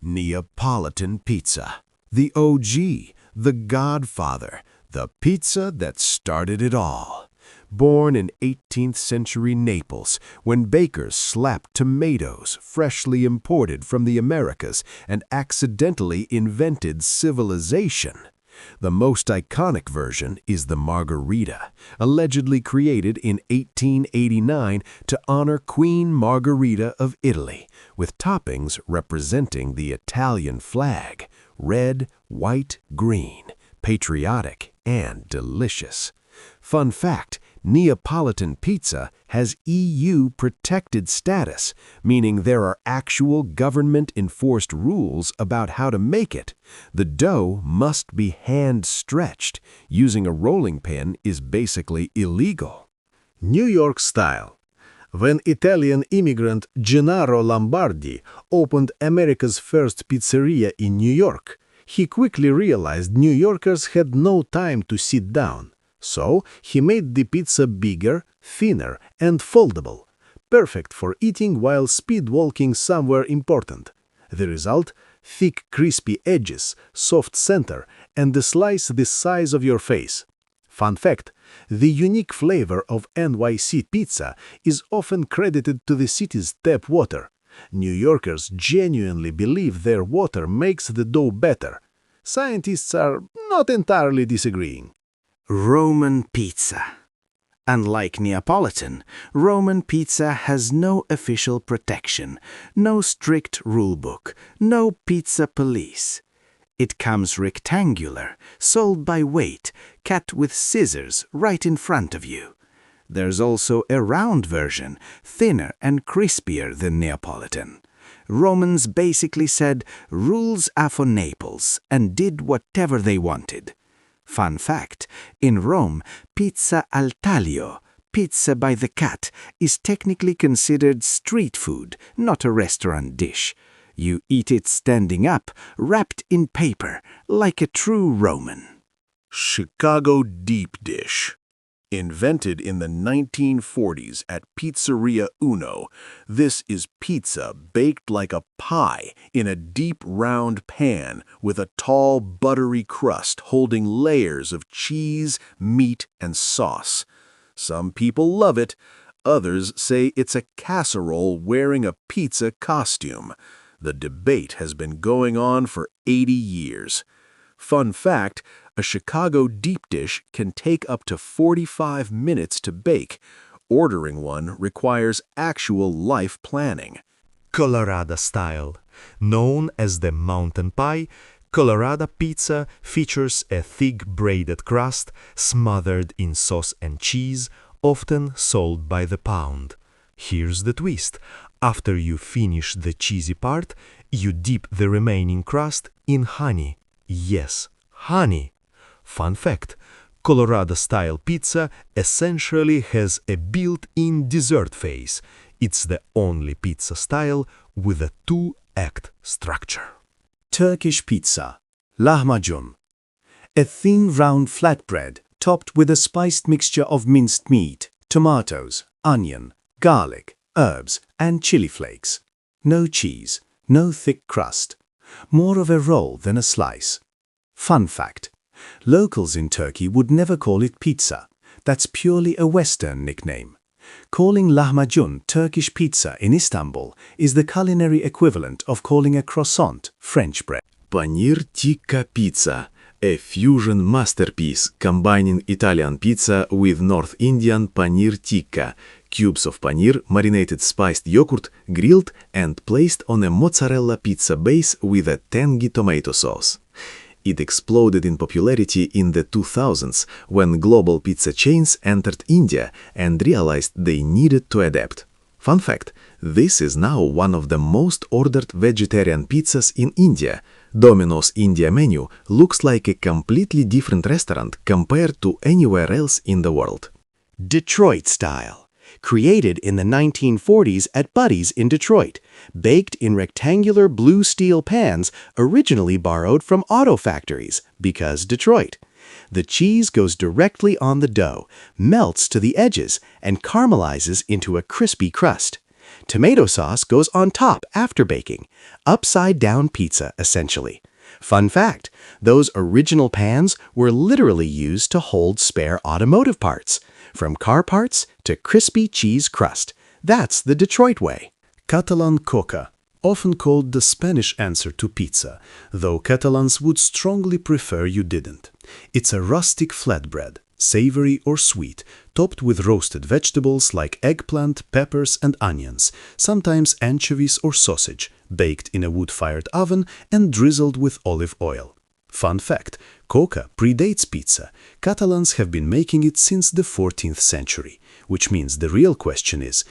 Neapolitan pizza. The OG, the godfather, the pizza that started it all. Born in 18th century Naples, when bakers slapped tomatoes freshly imported from the Americas and accidentally invented civilization. The most iconic version is the Margherita, allegedly created in 1889 to honor Queen Margherita of Italy, with toppings representing the Italian flag, red, white, green, patriotic, and delicious. Fun fact, Neapolitan pizza has EU-protected status, meaning there are actual government-enforced rules about how to make it. The dough must be hand-stretched. Using a rolling pin is basically illegal. New York style. When Italian immigrant Gennaro Lombardi opened America's first pizzeria in New York, he quickly realized New Yorkers had no time to sit down. So he made the pizza bigger, thinner, and foldable, perfect for eating while speed walking somewhere important. The result? Thick, crispy edges, soft center, and a slice the size of your face. Fun fact, the unique flavor of NYC pizza is often credited to the city's tap water. New Yorkers genuinely believe their water makes the dough better. Scientists are not entirely disagreeing. Roman pizza. Unlike Neapolitan, Roman pizza has no official protection, no strict rulebook, no pizza police. It comes rectangular, sold by weight, cut with scissors right in front of you. There's also a round version, thinner and crispier than Neapolitan. Romans basically said, rules are for Naples, and did whatever they wanted. Fun fact, in Rome, pizza al taglio, pizza by the cut, is technically considered street food, not a restaurant dish. You eat it standing up, wrapped in paper, like a true Roman. Chicago deep dish. Invented in the 1940s at Pizzeria Uno, this is pizza baked like a pie in a deep round pan with a tall buttery crust holding layers of cheese, meat, and sauce. Some people love it, others say it's a casserole wearing a pizza costume. The debate has been going on for 80 years. Fun fact, a Chicago deep dish can take up to 45 minutes to bake. Ordering one requires actual life planning. Colorado style. Known as the mountain pie, Colorado pizza features a thick braided crust smothered in sauce and cheese, often sold by the pound. Here's the twist. After you finish the cheesy part, you dip the remaining crust in honey. Yes, honey. Fun fact, Colorado-style pizza essentially has a built-in dessert phase. It's the only pizza style with a two-act structure. Turkish pizza. Lahmacun. A thin round flatbread topped with a spiced mixture of minced meat, tomatoes, onion, garlic, herbs, and chili flakes. No cheese, no thick crust. More of a roll than a slice. Fun fact, locals in Turkey would never call it pizza. That's purely a Western nickname. Calling lahmacun Turkish pizza in Istanbul is the culinary equivalent of calling a croissant French bread. Paneer tikka pizza, a fusion masterpiece combining Italian pizza with North Indian paneer tikka, cubes of paneer, marinated spiced yogurt, grilled and placed on a mozzarella pizza base with a tangy tomato sauce. It exploded in popularity in the 2000s when global pizza chains entered India and realized they needed to adapt. Fun fact, this is now one of the most ordered vegetarian pizzas in India. Domino's India menu looks like a completely different restaurant compared to anywhere else in the world. Detroit style. Created in the 1940s at Buddy's in Detroit, baked in rectangular blue steel pans originally borrowed from auto factories, because Detroit. The cheese goes directly on the dough, melts to the edges, and caramelizes into a crispy crust. Tomato sauce goes on top after baking. Upside-down pizza, essentially. Fun fact, those original pans were literally used to hold spare automotive parts, from car parts to crispy cheese crust. That's the Detroit way. Catalan coca, often called the Spanish answer to pizza, though Catalans would strongly prefer you didn't. It's a rustic flatbread, savory or sweet, topped with roasted vegetables like eggplant, peppers, and onions, sometimes anchovies or sausage, baked in a wood-fired oven and drizzled with olive oil. Fun fact, coca predates pizza. Catalans have been making it since the 14th century, which means the real question is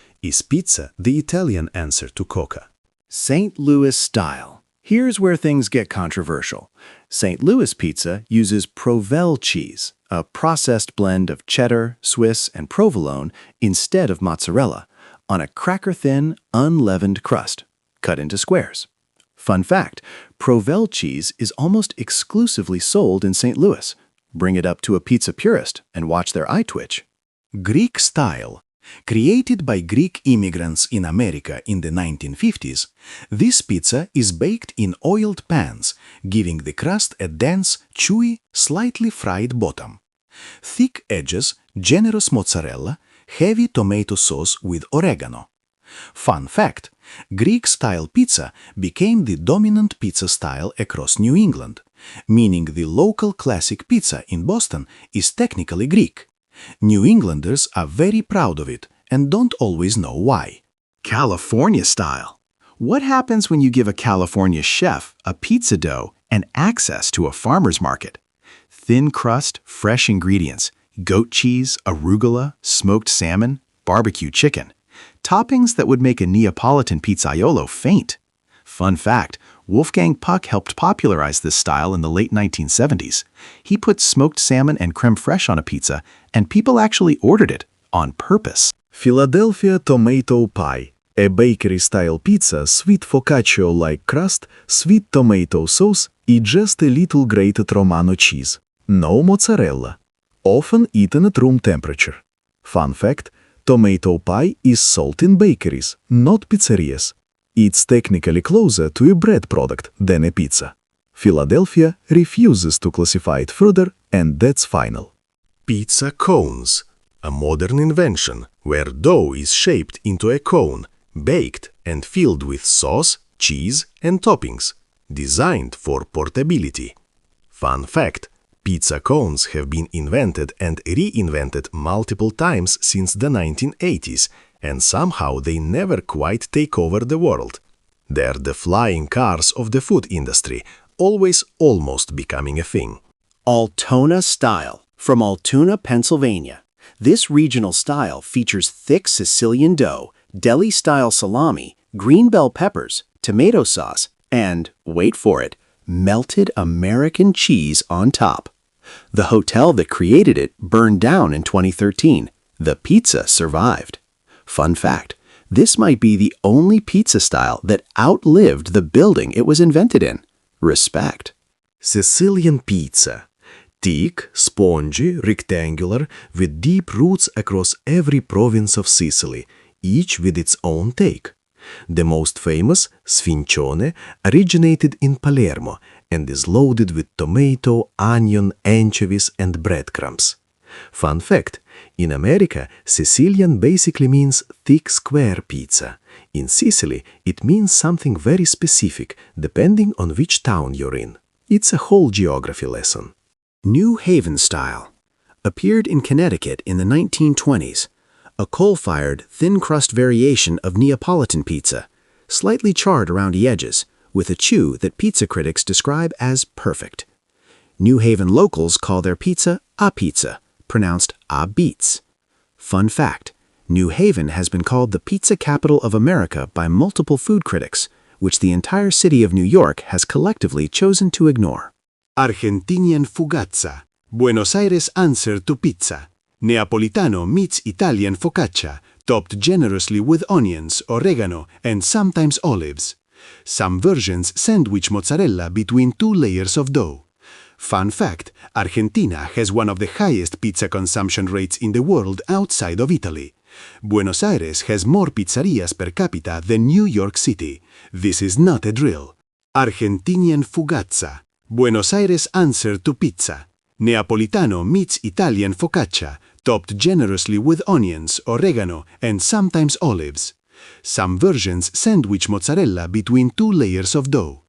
pizza the Italian answer to coca? St. Louis style. Here's where things get controversial. St. Louis pizza uses Provel cheese, a processed blend of cheddar, Swiss, and provolone instead of mozzarella, on a cracker-thin, unleavened crust, cut into squares. Fun fact, Provel cheese is almost exclusively sold in St. Louis. Bring it up to a pizza purist and watch their eye twitch. Greek style. Created by Greek immigrants in America in the 1950s, this pizza is baked in oiled pans, giving the crust a dense, chewy, slightly fried bottom. Thick edges, generous mozzarella, heavy tomato sauce with oregano. Fun fact, Greek-style pizza became the dominant pizza style across New England, meaning the local classic pizza in Boston is technically Greek. New Englanders are very proud of it and don't always know why. California style. What happens when you give a California chef a pizza dough and access to a farmer's market? Thin crust, fresh ingredients, goat cheese, arugula, smoked salmon, barbecue chicken. Toppings that would make a Neapolitan pizzaiolo faint. Fun fact, Wolfgang Puck helped popularize this style in the late 1970s. He put smoked salmon and creme fraiche on a pizza, and people actually ordered it on purpose. Philadelphia tomato pie, a bakery-style pizza, sweet focaccia-like crust, sweet tomato sauce, and just a little grated Romano cheese. No mozzarella. Often eaten at room temperature. Fun fact, tomato pie is sold in bakeries, not pizzerias. It's technically closer to a bread product than a pizza. Philadelphia refuses to classify it further, and that's final. Pizza cones, a modern invention where dough is shaped into a cone, baked and filled with sauce, cheese, and toppings, designed for portability. Fun fact, pizza cones have been invented and reinvented multiple times since the 1980s, and somehow they never quite take over the world. They're the flying cars of the food industry, always almost becoming a thing. Altoona style, from Altoona, Pennsylvania. This regional style features thick Sicilian dough, deli-style salami, green bell peppers, tomato sauce, and, wait for it, melted American cheese on top. The hotel that created it burned down in 2013. The pizza survived. Fun fact, this might be the only pizza style that outlived the building it was invented in. Respect. Sicilian pizza. Thick, spongy, rectangular, with deep roots across every province of Sicily, each with its own take. The most famous, sfincione, originated in Palermo and is loaded with tomato, onion, anchovies, and breadcrumbs. Fun fact, in America, Sicilian basically means thick square pizza. In Sicily, it means something very specific, depending on which town you're in. It's a whole geography lesson. New Haven style. Appeared in Connecticut in the 1920s. A coal-fired, thin-crust variation of Neapolitan pizza, slightly charred around the edges, with a chew that pizza critics describe as perfect. New Haven locals call their pizza a pizza, pronounced a beats. Fun fact, New Haven has been called the pizza capital of America by multiple food critics, which the entire city of New York has collectively chosen to ignore. Argentinian fugazza, Buenos Aires answer to pizza. Neapolitano meets Italian focaccia, topped generously with onions, oregano, and sometimes olives. Some versions sandwich mozzarella between two layers of dough. Fun fact, Argentina has one of the highest pizza consumption rates in the world outside of Italy. Buenos Aires has more pizzerias per capita than New York City. This is not a drill. Argentinian fugazza. Buenos Aires answer to pizza. Neapolitano meets Italian focaccia, topped generously with onions, oregano, and sometimes olives. Some versions sandwich mozzarella between two layers of dough.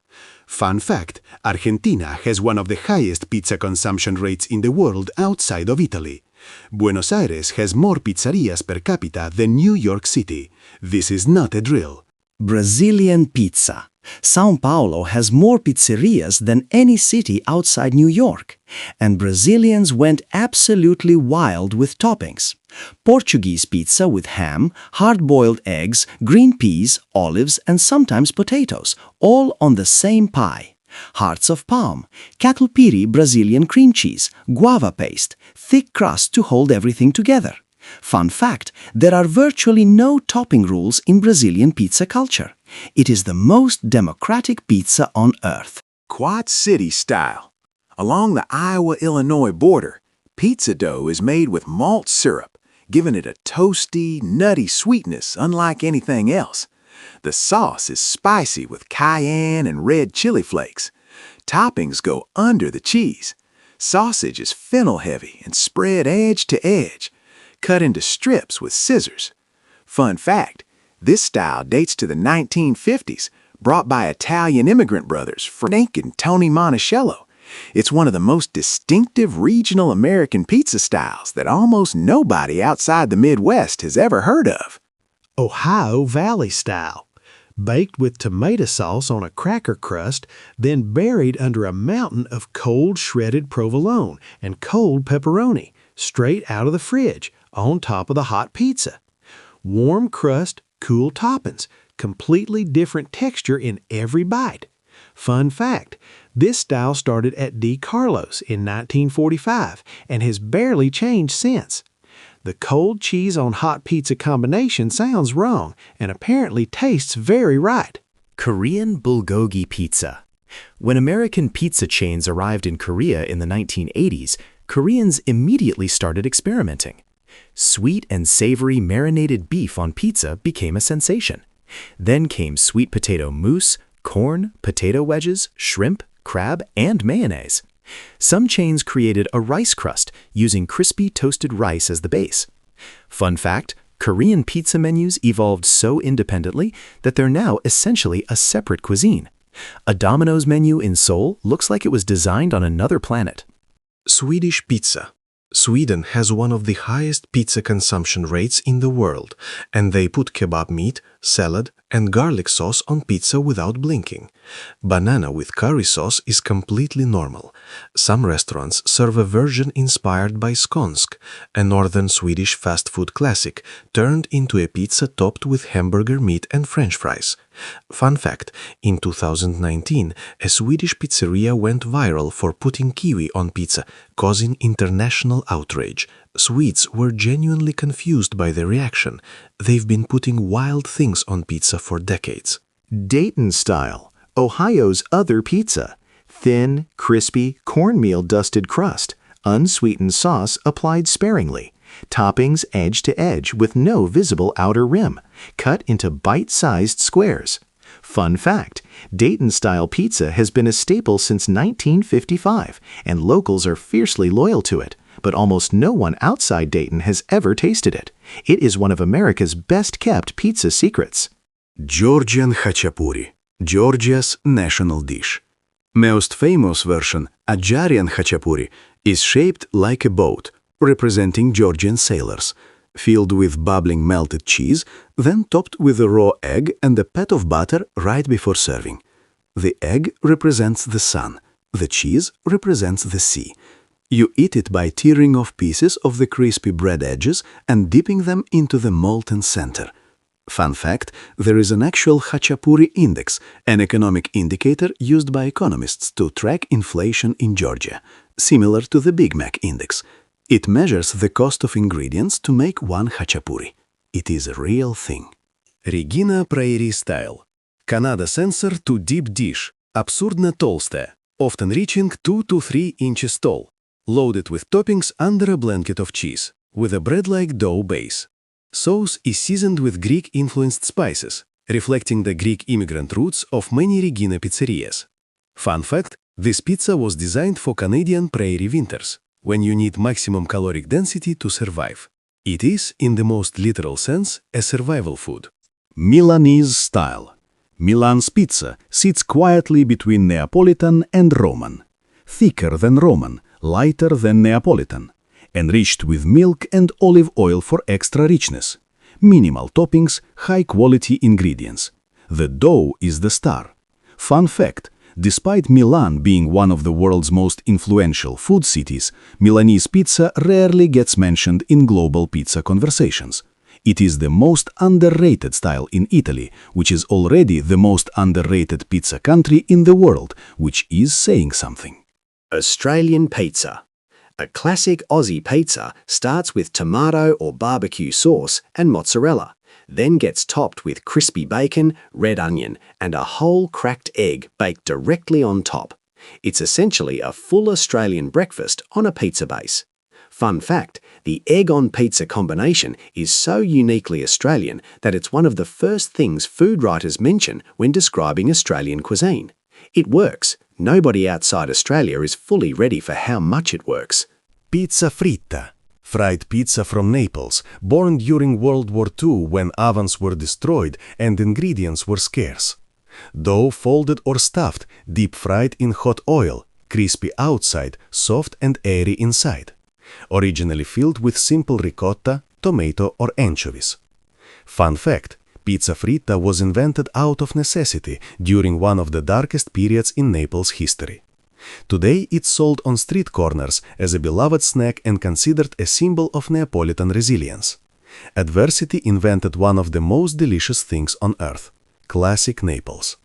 Fun fact, Argentina has one of the highest pizza consumption rates in the world outside of Italy. Buenos Aires has more pizzerias per capita than New York City. This is not a drill. Brazilian pizza. São Paulo has more pizzerias than any city outside New York, and Brazilians went absolutely wild with toppings. Portuguese pizza with ham, hard-boiled eggs, green peas, olives, and sometimes potatoes, all on the same pie. Hearts of palm, catupiry Brazilian cream cheese, guava paste, thick crust to hold everything together. Fun fact, there are virtually no topping rules in Brazilian pizza culture. It is the most democratic pizza on earth. Quad City style. Along the Iowa-Illinois border, pizza dough is made with malt syrup, giving it a toasty, nutty sweetness unlike anything else. The sauce is spicy with cayenne and red chili flakes. Toppings go under the cheese. Sausage is fennel-heavy and spread edge to edge, cut into strips with scissors. Fun fact, this style dates to the 1950s, brought by Italian immigrant brothers Frank and Tony Monticello. It's one of the most distinctive regional American pizza styles that almost nobody outside the Midwest has ever heard of. Ohio Valley style. Baked with tomato sauce on a cracker crust, then buried under a mountain of cold shredded provolone and cold pepperoni, straight out of the fridge, on top of the hot pizza. Warm crust, cool toppings, completely different texture in every bite. Fun fact, this style started at D. Carlos in 1945 and has barely changed since. The cold cheese on hot pizza combination sounds wrong and apparently tastes very right. Korean bulgogi pizza. When American pizza chains arrived in Korea in the 1980s, Koreans immediately started experimenting. Sweet and savory marinated beef on pizza became a sensation. Then came sweet potato mousse, corn, potato wedges, shrimp, crab, and mayonnaise. Some chains created a rice crust using crispy toasted rice as the base. Fun fact, Korean pizza menus evolved so independently that they're now essentially a separate cuisine. A Domino's menu in Seoul looks like it was designed on another planet. Swedish pizza. Sweden has one of the highest pizza consumption rates in the world, and they put kebab meat, salad, and garlic sauce on pizza without blinking. Banana with curry sauce is completely normal. Some restaurants serve a version inspired by skånsk, a northern Swedish fast food classic, turned into a pizza topped with hamburger meat and French fries. Fun fact, in 2019, a Swedish pizzeria went viral for putting kiwi on pizza, causing international outrage. Swedes were genuinely confused by the reaction. They've been putting wild things on pizza for decades. Dayton style. Ohio's other pizza. Thin, crispy, cornmeal-dusted crust. Unsweetened sauce applied sparingly. Toppings edge to edge with no visible outer rim. Cut into bite-sized squares. Fun fact, Dayton-style pizza has been a staple since 1955, and locals are fiercely loyal to it. But almost no one outside Dayton has ever tasted it. It is one of America's best-kept pizza secrets. Georgian Khachapuri, Georgia's national dish. Most famous version, Adjarian Khachapuri, is shaped like a boat, representing Georgian sailors, filled with bubbling melted cheese, then topped with a raw egg and a pat of butter right before serving. The egg represents the sun, the cheese represents the sea. You eat it by tearing off pieces of the crispy bread edges and dipping them into the molten center. Fun fact, there is an actual Khachapuri index, an economic indicator used by economists to track inflation in Georgia, similar to the Big Mac index. It measures the cost of ingredients to make one Khachapuri. It is a real thing. Regina Prairie style. Canada sensor to deep dish, absurdно толстая, often reaching 2 to 3 inches tall, loaded with toppings under a blanket of cheese, with a bread-like dough base. Sauce is seasoned with Greek-influenced spices, reflecting the Greek immigrant roots of many Regina pizzerias. Fun fact, this pizza was designed for Canadian prairie winters, when you need maximum caloric density to survive. It is, in the most literal sense, a survival food. Milanese style. Milan's pizza sits quietly between Neapolitan and Roman. Thicker than Roman, lighter than Neapolitan. Enriched with milk and olive oil for extra richness. Minimal toppings, high-quality ingredients. The dough is the star. Fun fact, despite Milan being one of the world's most influential food cities, Milanese pizza rarely gets mentioned in global pizza conversations. It is the most underrated style in Italy, which is already the most underrated pizza country in the world, which is saying something. Australian pizza. A classic Aussie pizza starts with tomato or barbecue sauce and mozzarella, then gets topped with crispy bacon, red onion, and a whole cracked egg baked directly on top. It's essentially a full Australian breakfast on a pizza base. Fun fact, the egg-on-pizza combination is so uniquely Australian that it's one of the first things food writers mention when describing Australian cuisine. It works. Nobody outside Australia is fully ready for how much it works. Pizza fritta, fried pizza from Naples, born during World War II when ovens were destroyed and ingredients were scarce. Dough folded or stuffed, deep-fried in hot oil, crispy outside, soft and airy inside. Originally filled with simple ricotta, tomato or anchovies. Fun fact, pizza fritta was invented out of necessity during one of the darkest periods in Naples' history. Today it's sold on street corners as a beloved snack and considered a symbol of Neapolitan resilience. Adversity invented one of the most delicious things on earth, classic Naples.